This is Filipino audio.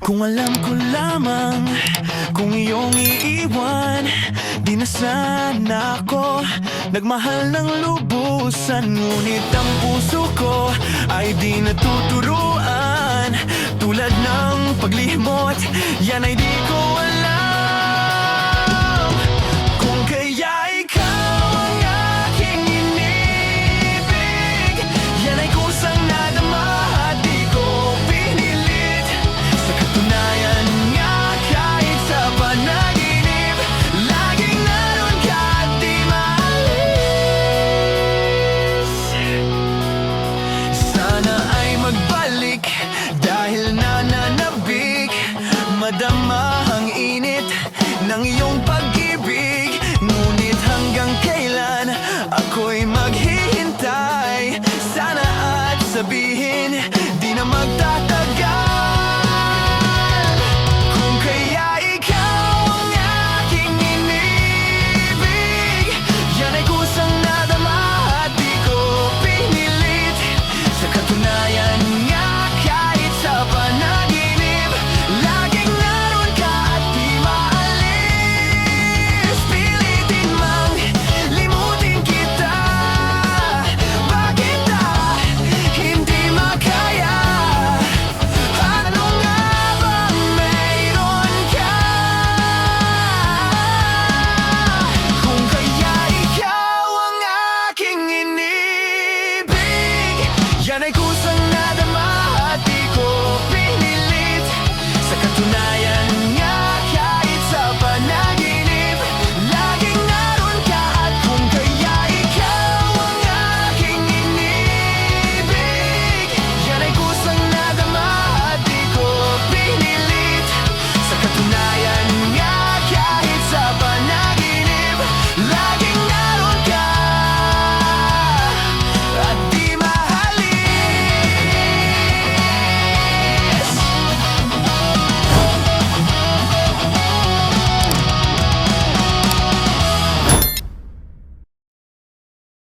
Kung alam ko lamang kung iyong iiwan, di na sana ako nagmahal ng lubusan. Ngunit ang puso ko ay di natuturuan. Tulad ng paglihimot, yan ay di ko alam. Kung kaya ikaw ang aking inibig, yan ay kusang nadama at di ko pinilit. Sa katunayan nga kahit sa panaginip, laging naroon ka at di maalis. Sana ay magbalik dahil nananabik, madama ang init ng iyong pag-ibig. Ngunit hanggang kailan ako'y maghihintay? Sana at sabihin di na magtatapos.